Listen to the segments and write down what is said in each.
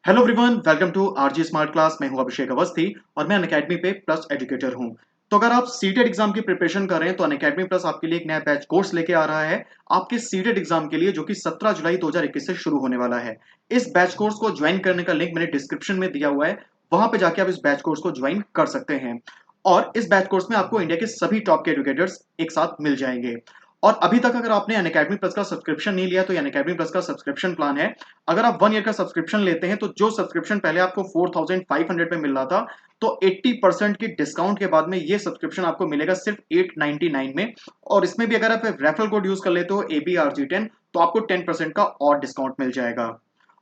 Hello everyone, welcome to RG smart class. मैं हूं अभिषेक अवस्थी और मैं अनअकैडमी पे प्लस एजुकेटर हूं। तो अगर आप सीटेट एग्जाम की प्रिपरेशन कर रहे हैं तो अनअकैडमी प्लस आपके लिए एक नया बैच कोर्स लेके आ रहा है आपके सीटेट एग्जाम के लिए, जो कि 17 जुलाई 2021 से शुरू होने वाला है। इस बैच कोर्स को ज्वाइन करने का लिंक मैंने डिस्क्रिप्शन में दिया हुआ है, वहां पे जाके आप इस बैच कोर्स को ज्वाइन कर सकते हैं। और इस बैच कोर्स में आपको इंडिया के सभी टॉप के एजुकेटर्स एक साथ मिल जाएंगे। और अभी तक अगर आपने अनअकैडमी प्लस का सब्सक्रिप्शन नहीं लिया तो ये अनअकैडमी प्लस का सब्सक्रिप्शन प्लान है। अगर आप 1 ईयर का सब्सक्रिप्शन लेते हैं तो जो सब्सक्रिप्शन पहले आपको 4500 पे मिल रहा था, तो 80% की डिस्काउंट के बाद में ये सब्सक्रिप्शन आपको मिलेगा सिर्फ 899 में। और इसमें भी अगर आप रेफरल कोड यूज कर लेते हो ABRG10 तो आपको 10% का और डिस्काउंट मिल जाएगा।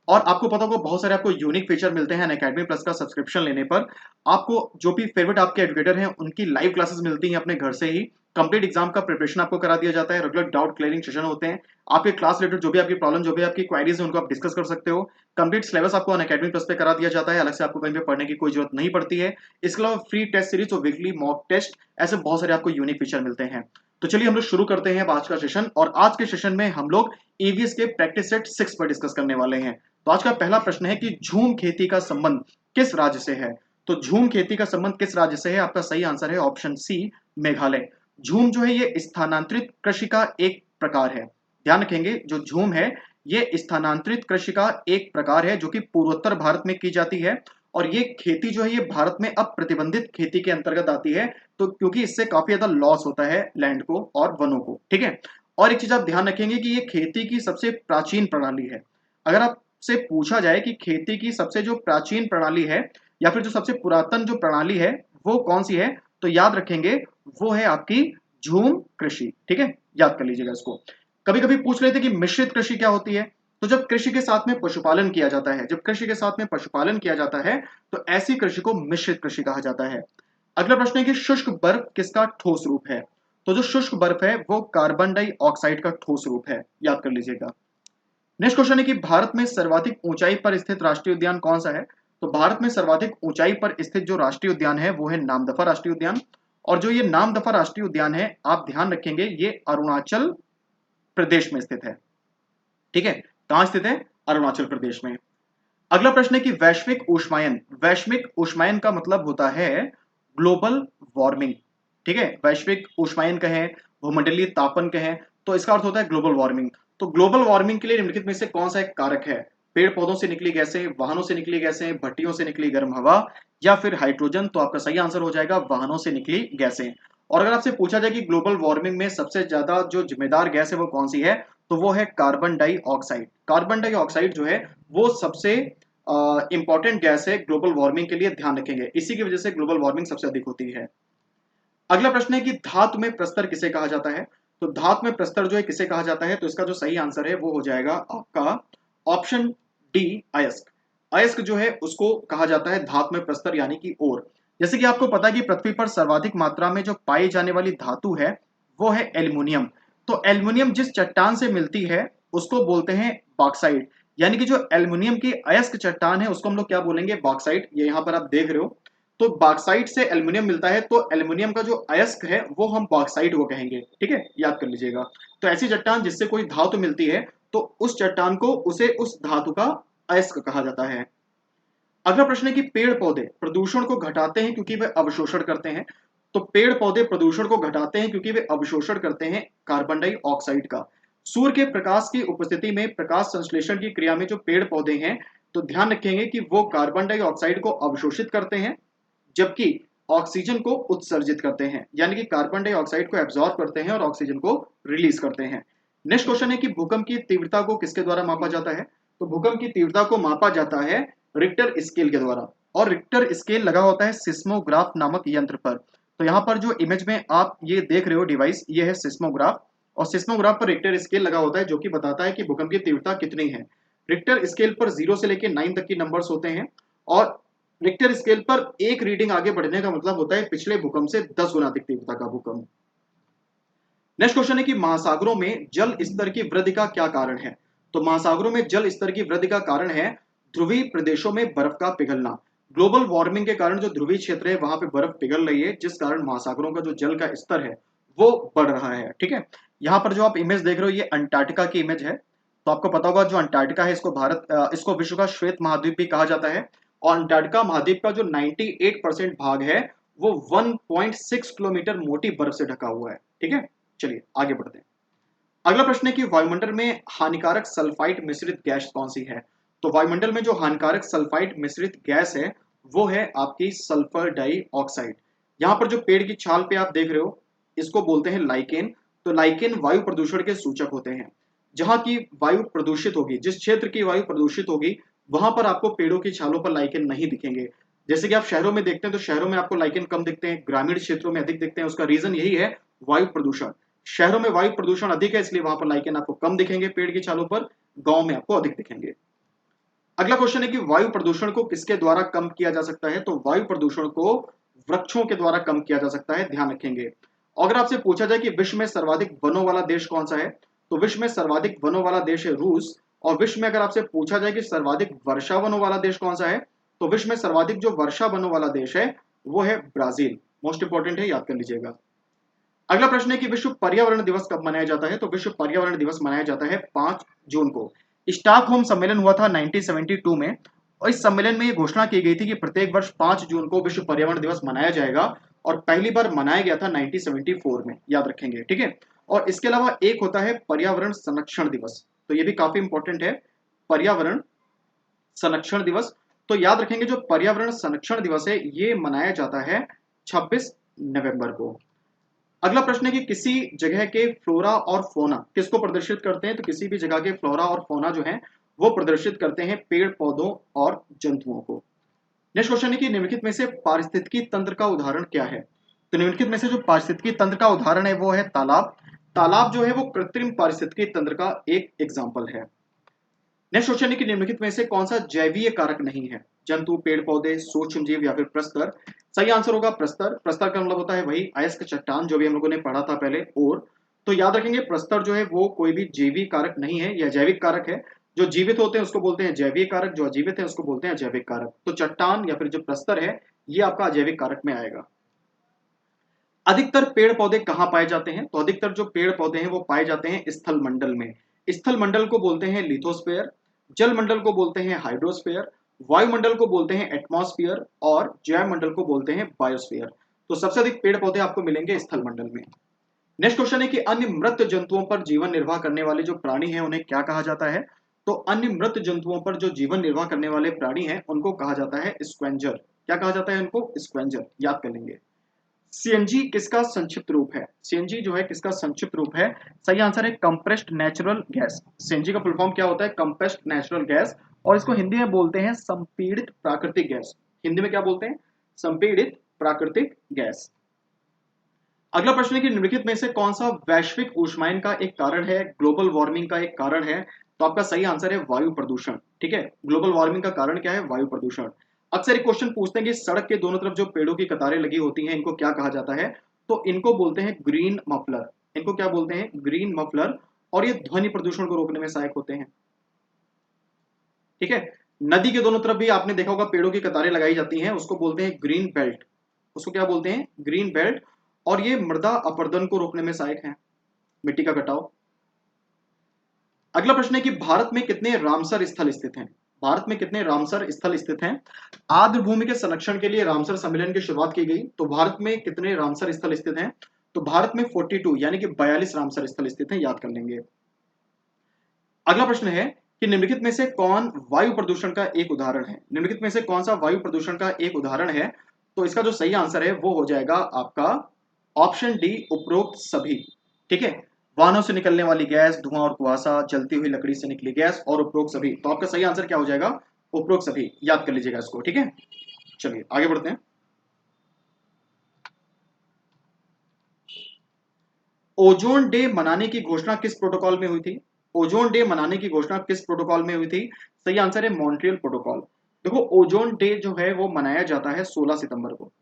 और आपको पता होगा बहुत सारे आपको यूनिक फीचर मिलते हैं अनअकैडमी प्लस का सब्सक्रिप्शन लेने पर। आपको जो भी फेवरेट आपके एजुकेटर हैं उनकी लाइव क्लासेस मिलती हैं अपने घर से ही। कंप्लीट एग्जाम का प्रिपरेशन आपको करा दिया जाता है, रेगुलर डाउट क्लियरिंग सेशन होते हैं। आपके क्लास रिलेटेड जो भी आपकी प्रॉब्लम, जो भी आपकी क्वायरीज है, उनको आप डिस्कस कर सकते हो। कंप्लीट सिलेबस आपको अनअकैडमी प्लस पे करा दिया जाता है, अलग से आपको कहीं पे पढ़ने की कोई जरूरत नहीं पड़ती है। इसके अलावा फ्री टेस्ट सीरीज और वीकली मॉक टेस्ट, ऐसे बहुत सारे आपको यूनिक फीचर मिलते हैं। तो चलिए हम लोग शुरू करते हैं अब आज का सेशन। और आज के सेशन में हम लोग ईवीएस के प्रैक्टिस सेट 6 पर डिस्कस करने वाले हैं। तो आज का पहला प्रश्न है कि झूम खेती का संबंध किस राज्य से है। तो झूम खेती का संबंध किस राज्य से है? आपका सही आंसर है ऑप्शन सी, मेघालय। झूम जो है ये स्थानांतरित कृषि का एक प्रकार है। ध्यान रखेंगे, जो झूम है ये स्थानांतरित कृषि का एक प्रकार है जो कि पूर्वोत्तर भारत में की जाती है। और ये खेती जो है ये भारत में अब प्रतिबंधित खेती के अंतर्गत आती है। तो क्योंकि इससे काफी ज्यादा लॉस होता है लैंड को और वनों को, ठीक है। और एक चीज आप ध्यान रखेंगे कि ये खेती की सबसे प्राचीन प्रणाली है। अगर आपसे पूछा जाए कि खेती की सबसे जो प्राचीन प्रणाली है या फिर जो सबसे पुरातन जो प्रणाली है वो कौन सी है, तो याद रखेंगे वो है आपकी झूम कृषि, ठीक है। याद कर लीजिएगा इसको। कभी कभी पूछ लेते कि मिश्रित कृषि क्या होती है। तो जब कृषि के साथ में पशुपालन किया जाता है, जब कृषि के साथ में पशुपालन किया जाता है तो ऐसी कृषि को मिश्रित कृषि कहा जाता है। अगला प्रश्न है कि शुष्क बर्फ किसका ठोस रूप है। तो जो शुष्क बर्फ है वो कार्बन डाइऑक्साइड का ठोस रूप है, याद कर लीजिएगा। नेक्स्ट क्वेश्चन है कि भारत में सर्वाधिक ऊंचाई पर स्थित राष्ट्रीय उद्यान कौन सा है। तो भारत में सर्वाधिक ऊंचाई पर स्थित जो राष्ट्रीय उद्यान है वो है नामदफा राष्ट्रीय उद्यान। और जो ये नामदफा राष्ट्रीय उद्यान है, आप ध्यान रखेंगे ये अरुणाचल प्रदेश में स्थित है, ठीक है। कहां स्थित है? अरुणाचल प्रदेश में। अगला प्रश्न है कि वैश्विक ऊष्मायन का मतलब होता है ग्लोबल वार्मिंग, ठीक है। वैश्विक ऊष्मायन कहें, भूमंडलीय तापन कहें, तो इसका अर्थ होता है ग्लोबल वार्मिंग। तो ग्लोबल वार्मिंग के लिए निम्नलिखित में से कौन सा एक कारक है? पेड़ पौधों से निकली गैसें, वाहनों से निकली गैसें, भट्टियों से निकली गर्म हवा, या फिर हाइड्रोजन। तो आपका सही आंसर हो जाएगा वाहनों से निकली गैसें। और अगर आपसे पूछा जाए कि ग्लोबल वार्मिंग में सबसे ज्यादा जो जिम्मेदार गैस है वो कौन सी है, तो वो है कार्बन डाइऑक्साइड। कार्बन डाइऑक्साइड जो है वो सबसे इंपॉर्टेंट गैस है ग्लोबल वार्मिंग के लिए, ध्यान रखेंगे। इसी की वजह से ग्लोबल वार्मिंग सबसे अधिक होती है। अगला प्रश्न है कि धातु में प्रस्तर किसे कहा जाता है। तो धातु में प्रस्तर जो है किसे कहा जाता है, तो इसका जो सही आंसर है वो हो जाएगा आपका ऑप्शन डी, अयस्क। अयस्क जो है उसको कहा जाता है धातु में प्रस्तर यानी कि ओर। जैसे कि आपको पता है कि पृथ्वी पर सर्वाधिक मात्रा में जो पाई जाने वाली धातु है वो है एल्युमिनियम। तो एल्युमिनियम जिस चट्टान से मिलती है उसको बोलते हैं बॉक्साइट। यानी कि जो एल्युमिनियम की अयस्क चट्टान है उसको हम लोग क्या बोलेंगे? बॉक्साइट। ये यहां पर आप देख रहे हो। तो बॉक्साइट से एल्युमिनियम मिलता है, तो एल्युमिनियम का जो अयस्क है वो हम बॉक्साइट को कहेंगे, ठीक है। याद कर लीजिएगा। तो ऐसी चट्टान जिससे कोई धातु मिलती है तो उस चट्टान को उसे उस धातु का अयस्क कहा जाता है। अगला प्रश्न है कि पेड़ पौधे प्रदूषण को घटाते हैं क्योंकि वे अवशोषण करते हैं। तो पेड़ पौधे प्रदूषण को घटाते हैं क्योंकि वे अवशोषण करते हैं कार्बन डाइऑक्साइड का। सूर्य के प्रकाश की उपस्थिति में प्रकाश संश्लेषण की क्रिया में जो पेड़ पौधे हैं, तो ध्यान रखेंगे कि वो कार्बन डाइऑक्साइड को अवशोषित करते हैं जबकि ऑक्सीजन को उत्सर्जित करते हैं। यानी कि कार्बन डाइऑक्साइड को एब्जॉर्ब करते हैं और ऑक्सीजन को रिलीज करते हैं। नेक्स्ट क्वेश्चन है कि भूकंप की तीव्रता को किसके द्वारा मापा जाता है। तो भूकंप की तीव्रता को मापा जाता है रिक्टर स्केल के द्वारा। और रिक्टर स्केल लगा होता है सिस्मोग्राफ नामक यंत्र पर। तो यहाँ पर जो इमेज में आप ये देख रहे हो डिवाइस, ये है सिस्मोग्राफ। और सिस्मोग्राफ पर रिक्टर स्केल लगा होता है जो कि बताता है कि भूकंप की तीव्रता कितनी है। रिक्टर स्केल पर 0 से लेकर 9 तक की नंबर्स होते हैं। और रिक्टर स्केल पर एक रीडिंग आगे बढ़ने का मतलब होता है पिछले भूकंप से 10 गुना अधिक तीव्रता का भूकंप। नेक्स्ट क्वेश्चन है कि महासागरों में जल स्तर की वृद्धि का क्या कारण है। तो महासागरों में जल स्तर की वृद्धि का कारण है ध्रुवीय प्रदेशों में बर्फ का पिघलना। ग्लोबल वार्मिंग के कारण जो ध्रुवीय क्षेत्र है वहां पे बर्फ पिघल रही है, जिस कारण महासागरों का जो जल का स्तर है वो बढ़ रहा है, ठीक है। यहाँ पर जो आप इमेज देख रहे हो ये अंटार्कटिका की इमेज है। तो आपको पता होगा जो अंटार्कटिका है इसको विश्व का श्वेत महाद्वीप भी कहा जाता है। और अंटार्कटिका महाद्वीप का जो 98% भाग है वो 1.6 किलोमीटर मोटी बर्फ से ढका हुआ है। ठीक है, चलिए आगे बढ़ते हैं। अगला प्रश्न है कि वायुमंडल में हानिकारक सल्फाइड मिश्रित गैस कौन सी है। तो वायुमंडल में जो हानिकारक सल्फाइड मिश्रित गैस है वो है आपकी सल्फर डाइऑक्साइड। यहाँ पर जो पेड़ की छाल पे आप देख रहे हो इसको बोलते हैं लाइकेन। तो लाइकेन वायु प्रदूषण के सूचक होते हैं। जहां की वायु प्रदूषित होगी, जिस क्षेत्र की वायु प्रदूषित होगी वहां पर आपको पेड़ों की छालों पर लाइकेन नहीं दिखेंगे। जैसे कि आप शहरों में देखते हैं तो शहरों में आपको लाइकेन कम दिखते हैं, ग्रामीण क्षेत्रों में अधिक दिखते हैं। उसका रीजन यही है, वायु प्रदूषण। शहरों में वायु प्रदूषण अधिक है इसलिए वहां पर लाइकेन आपको कम दिखेंगे पेड़ की छालों पर, गांव में आपको अधिक दिखेंगे। अगला क्वेश्चन है कि वायु प्रदूषण को किसके द्वारा कम किया जा सकता है। तो वायु प्रदूषण को वृक्षों के द्वारा कम किया जा सकता है, ध्यान रखेंगे। अगर आपसे पूछा जाए कि विश्व में सर्वाधिक वनों वाला देश कौन सा है, तो विश्व में सर्वाधिक वनों वाला देश है रूस। और विश्व में अगर आपसे पूछा जाए कि सर्वाधिक वर्षा वनों वाला देश कौन सा है, तो विश्व में सर्वाधिक जो वर्षा वनों वाला देश है वो है ब्राजील। मोस्ट इंपॉर्टेंट है, याद कर लीजिएगा। अगला प्रश्न है कि विश्व पर्यावरण दिवस कब मनाया जाता है। तो विश्व पर्यावरण दिवस मनाया जाता है 5 जून को। स्टॉकहोम सम्मेलन हुआ था 1972 में, और इस सम्मेलन में यह घोषणा की गई थी कि प्रत्येक वर्ष 5 जून को विश्व पर्यावरण दिवस मनाया जाएगा। और पहली बार मनाया गया था 1974 में, याद रखेंगे। ठीक है, और इसके अलावा एक होता है पर्यावरण संरक्षण दिवस, तो ये भी काफी इंपॉर्टेंट है, पर्यावरण संरक्षण दिवस। तो याद रखेंगे जो पर्यावरण संरक्षण दिवस है ये मनाया जाता है 26 नवंबर को। अगला प्रश्न है कि किसी जगह के फ्लोरा और फोना किसको प्रदर्शित करते हैं। तो किसी भी जगह के फ्लोरा और फोना जो है वो प्रदर्शित करते हैं पेड़ पौधों और जंतुओं को। नेक्स्ट क्वेश्चन है कि निम्नलिखित में से पारिस्थितिकी तंत्र का उदाहरण क्या है। तो निम्नलिखित में से जो पारिस्थितिकी तंत्र का उदाहरण है वो है तालाब। तालाब जो है वो कृत्रिम पारिस्थितिकी तंत्र का एक एग्जाम्पल है। नेक्स्ट क्वेश्चन है कि निम्नलिखित में से कौन सा जैवीय कारक नहीं है। जंतु, पेड़ पौधे, सूक्ष्म जीव या फिर प्रस्तर। सही आंसर होगा प्रस्तर। प्रस्तर का मतलब होता है वही अयस्क चट्टान जो भी हम लोगों ने पढ़ा था पहले। और तो याद रखेंगे प्रस्तर जो है वो कोई भी जैविक कारक नहीं है, यह जैविक कारक है। जो जीवित होते हैं उसको बोलते हैं जैविक कारक, जो अजीवित है उसको बोलते हैं जैविक कारक। तो चट्टान या फिर जो प्रस्तर है ये आपका अजैविक कारक में आएगा। अधिकतर पेड़ पौधे कहाँ पाए जाते हैं। तो अधिकतर जो पेड़ पौधे हैं वो पाए जाते हैं स्थल मंडल में। स्थल मंडल को बोलते हैं लिथोस्फेयर, जल मंडल को बोलते हैं हाइड्रोस्फेयर, वायुमंडल को बोलते हैं एटमॉस्फेयर, और जैव मंडल को बोलते हैं बायोस्फेयर। तो सबसे अधिक पेड़ पौधे आपको मिलेंगे स्थल मंडल में। नेक्स्ट क्वेश्चन है कि अन्य मृत जंतुओं पर जीवन निर्वाह करने वाले जो प्राणी हैं उन्हें क्या कहा जाता है। तो अन्य मृत जंतुओं पर जो जीवन निर्वाह करने वाले प्राणी हैं उनको कहा जाता है स्क्वेंजर। क्या कहा जाता है उनको? स्क्वेंजर, याद कर लेंगे। सीएनजी किसका संक्षिप्त रूप है। सीएनजी जो है किसका संक्षिप्त रूप है। सही आंसर है कंप्रेस्ड नेचुरल गैस। सीएनजी का फुल फॉर्म क्या होता है? Compressed natural gas. और इसको हिंदी में बोलते हैं संपीड़ित प्राकृतिक गैस। हिंदी में क्या बोलते हैं? संपीड़ित प्राकृतिक गैस। अगला प्रश्न है कि निम्नलिखित में से कौन सा वैश्विक ऊष्मायन का एक कारण है, ग्लोबल वार्मिंग का एक कारण है। तो आपका सही आंसर है वायु प्रदूषण। ठीक है, ग्लोबल वार्मिंग का कारण क्या है? वायु प्रदूषण। अक्सर एक क्वेश्चन पूछते हैं कि सड़क के दोनों तरफ जो पेड़ों की कतारें लगी होती हैं इनको क्या कहा जाता है। तो इनको बोलते हैं ग्रीन मफलर। इनको क्या बोलते हैं? Green muffler. और ये ध्वनि प्रदूषण को रोकने में सहायक होते हैं। ठीक है, नदी के दोनों तरफ भी आपने देखा होगा पेड़ों की कतारें लगाई जाती हैं, उसको बोलते हैं ग्रीन बेल्ट। उसको क्या बोलते हैं? Green belt. और ये मृदा अपरदन को रोकने में सहायक है, मिट्टी का कटाव। अगला प्रश्न है कि भारत में कितने रामसर स्थल स्थित हैं। भारत में कितने रामसर स्थल स्थित हैं। आर्द्र भूमि के संरक्षण के लिए रामसर सम्मेलन की शुरुआत की गई। तो भारत में कितने रामसर स्थल स्थित हैं। तो भारत में 42 यानी कि 42 रामसर स्थल स्थित हैं, याद कर लेंगे। अगला प्रश्न है कि निम्नलिखित में से कौन वायु प्रदूषण का एक उदाहरण है। निम्नलिखित में से कौन सा वायु प्रदूषण का एक उदाहरण है। तो इसका जो सही आंसर है वो हो जाएगा आपका ऑप्शन डी, उपरोक्त सभी। ठीक है, वाहनों से निकलने वाली गैस, धुआं और कुआसा, जलती हुई लकड़ी से निकली गैस और उपरोक्त सभी। तो आपका सही आंसर क्या हो जाएगा? उपरोक्त सभी, याद कर लीजिएगा इसको। ठीक है, चलिए आगे बढ़ते हैं। ओजोन डे मनाने की घोषणा किस प्रोटोकॉल में हुई थी। ओजोन डे मनाने की घोषणा किस प्रोटोकॉल में हुई थी। सही आंसर है मॉन्ट्रियल प्रोटोकॉल। देखो ओजोन डे जो है वो मनाया जाता है 16 सितंबर को।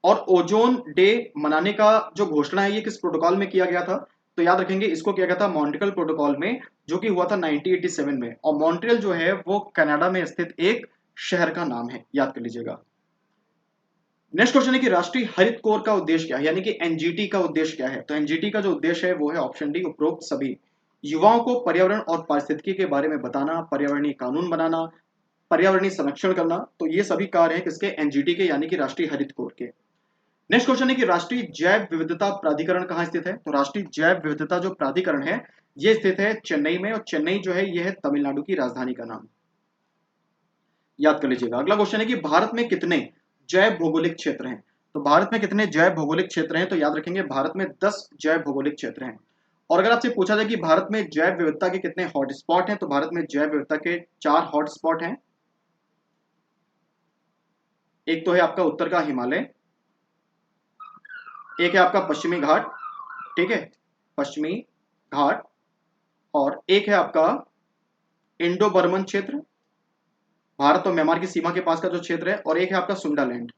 और ओजोन डे मनाने का जो घोषणा है ये किस प्रोटोकॉल में किया गया था। तो याद रखेंगे इसको किया गया था मॉन्ट्रियल प्रोटोकॉल में, जो कि हुआ था 1987 में। और मॉन्ट्रियल जो है वो कनाडा में स्थित एक शहर का नाम है, याद कर लीजिएगा। नेक्स्ट क्वेश्चन है कि राष्ट्रीय हरित कोर का उद्देश्य क्या है, यानी कि एनजीटी का उद्देश्य क्या है। तो एनजीटी का जो उद्देश्य है वो है ऑप्शन डी, उपरोक्त सभी। युवाओं को पर्यावरण और पारिस्थितिकी के बारे में बताना, पर्यावरणीय कानून बनाना, पर्यावरणीय संरक्षण करना, तो ये सभी कार्य हैं किसके, एनजीटी के, यानी कि राष्ट्रीय हरित कोर के। नेक्स्ट क्वेश्चन है कि राष्ट्रीय जैव विविधता प्राधिकरण कहाँ स्थित है? तो राष्ट्रीय जैव विविधता जो प्राधिकरण है ये स्थित है चेन्नई में, और चेन्नई जो है ये है तमिलनाडु की राजधानी का नाम, याद कर लीजिएगा। अगला क्वेश्चन है कि भारत में कितने जैव भौगोलिक क्षेत्र हैं? तो भारत में कितने जैव भौगोलिक क्षेत्र हैं? तो याद रखेंगे भारत में 10 जैव भौगोलिक क्षेत्र हैं। और अगर आपसे पूछा जाए कि भारत में जैव विविधता के कितने हॉटस्पॉट हैं, तो भारत में जैव विविधता के 4 हॉटस्पॉट हैं। एक तो है आपका उत्तर का हिमालय, एक है आपका पश्चिमी घाट, ठीक है, पश्चिमी घाट, और एक है आपका इंडो बर्मन क्षेत्र, भारत और म्यांमार की सीमा के पास का जो क्षेत्र है, और एक है आपका सुंडालैंड।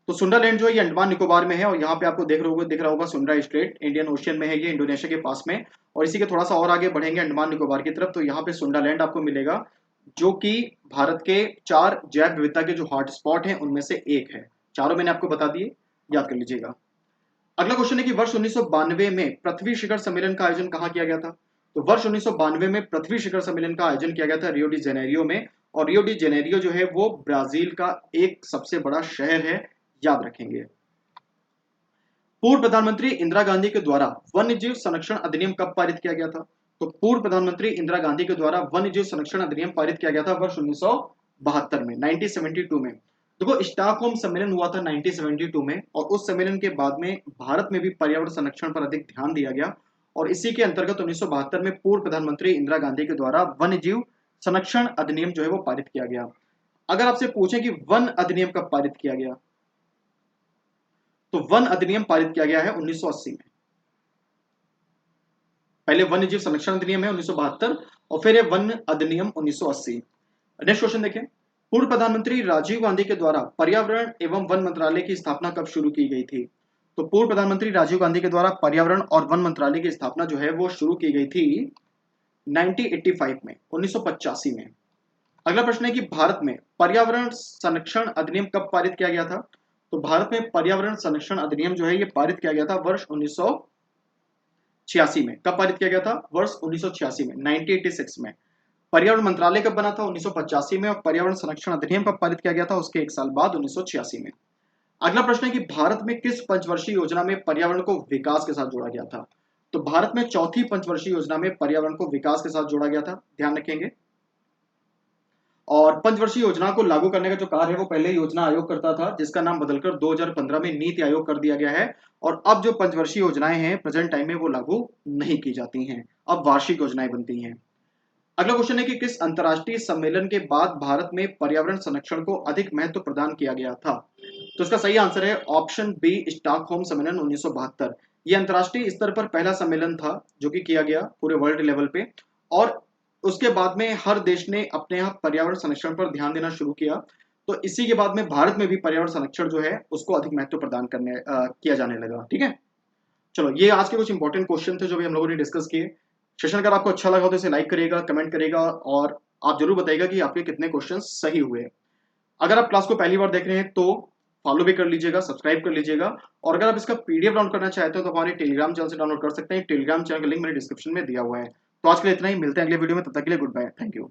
तो सुंडालैंड जो है ये अंडमान निकोबार में है, और यहाँ पे आपको दिख रहा होगा सुंडा स्ट्रेट, इंडियन ओशियन में है ये, इंडोनेशिया के पास में। और इसी के थोड़ा सा और आगे बढ़ेंगे अंडमान निकोबार की तरफ, तो यहाँ पे सुंडालैंड आपको मिलेगा, जो कि भारत के 4 जैव विविधता के जो हॉटस्पॉट हैं उनमें से एक है। चारों मैंने आपको बता दिए, याद कर लीजिएगा। अगला क्वेश्चन है कि वर्ष 1992 में पृथ्वी शिखर सम्मेलन का आयोजन कहाँ किया गया था? तो वर्ष 1992 में पृथ्वी शिखर सम्मेलन का आयोजन किया गया था रियो डी जेनेरियो में, और रियो डी जेनेरियो जो है वो ब्राजील का एक सबसे बड़ा शहर है, याद रखेंगे। पूर्व प्रधानमंत्री इंदिरा गांधी के द्वारा वन्य जीव संरक्षण अधिनियम कब पारित किया गया था? तो पूर्व प्रधानमंत्री इंदिरा गांधी के द्वारा वन्य जीव संरक्षण अधिनियम पारित किया गया था वर्ष 1972 में, 1972 में। देखो स्टॉकहोम सम्मेलन हुआ था 1972 में, और उस सम्मेलन के बाद में भारत में भी पर्यावरण संरक्षण पर अधिक ध्यान दिया गया, और इसी के अंतर्गत 1972 में पूर्व प्रधानमंत्री इंदिरा गांधी के द्वारा वन्य जीव संरक्षण अधिनियम जो है वो पारित किया गया। अगर आपसे पूछें कि वन अधिनियम कब पारित किया गया, तो वन अधिनियम पारित किया गया है 1980 में। पहले वन्य जीव संरक्षण अधिनियम है 1972, और फिर ये वन अधिनियम 1980। नेक्स्ट क्वेश्चन देखें, पूर्व प्रधानमंत्री राजीव गांधी के द्वारा पर्यावरण एवं वन मंत्रालय की स्थापना कब शुरू की गई थी? तो पूर्व प्रधानमंत्री राजीव गांधी के द्वारा पर्यावरण और वन मंत्रालय की स्थापना जो है वो शुरू की गई थी 1985 में, 1985 में। अगला प्रश्न है कि भारत में पर्यावरण संरक्षण अधिनियम कब पारित किया गया था? तो भारत में पर्यावरण संरक्षण अधिनियम जो है ये पारित किया गया था वर्ष 1986 में। कब पारित किया गया था? वर्ष 1986 में, 1986 में। पर्यावरण मंत्रालय कब बना था? 1985 में। और पर्यावरण संरक्षण अधिनियम कब पारित किया गया था? उसके एक साल बाद, 1986 में। अगला प्रश्न है कि भारत में किस पंचवर्षीय योजना में पर्यावरण को विकास के साथ जोड़ा गया था? तो भारत में चौथी पंचवर्षीय योजना में पर्यावरण को विकास के साथ जोड़ा गया था, ध्यान रखेंगे। और पंचवर्षीय योजना को लागू करने का जो कार्य है वो पहले योजना आयोग करता था, जिसका नाम बदलकर 2015 में नीति आयोग कर दिया गया है। और अब जो पंचवर्षीय योजनाएं हैं प्रेजेंट टाइम में वो लागू नहीं की जाती हैं, अब वार्षिक योजनाएं बनती हैं। अगला क्वेश्चन है कि किस अंतर्राष्ट्रीय सम्मेलन के बाद भारत में पर्यावरण संरक्षण को अधिक महत्व प्रदान किया गया था? तो इसका सही आंसर है ऑप्शन बी, स्टॉकहोम सम्मेलन 1972। यह अंतर्राष्ट्रीय स्तर पर पहला सम्मेलन था जो कि किया गया पूरे वर्ल्ड लेवल पे, और उसके बाद में हर देश ने अपने यहाँ पर्यावरण संरक्षण पर ध्यान देना शुरू किया। तो इसी के बाद में भारत में भी पर्यावरण संरक्षण जो है उसको अधिक महत्व प्रदान किया जाने लगा। ठीक है, चलो ये आज के कुछ इंपॉर्टेंट क्वेश्चन थे जो भी हम लोगों ने डिस्कस किए। सेशन अगर आपको अच्छा लगा हो तो इसे लाइक करिएगा, कमेंट करिएगा, और आप जरूर बताइएगा कि आपके कितने क्वेश्चन सही हुए। अगर आप क्लास को पहली बार देख रहे हैं तो फॉलो भी कर लीजिएगा, सब्सक्राइब कर लीजिएगा, और अगर आप इसका पीडीएफ डाउनलोड करना चाहते हो तो हमारे टेलीग्राम चैनल से डाउनलोड कर सकते हैं। टेलीग्राम चैनल का लिंक मेरे डिस्क्रिप्शन में दिया हुआ है। तो आज के लिए इतना ही, मिलते हैं अगले वीडियो में, तब तक के लिए गुड बाय, थैंक यू।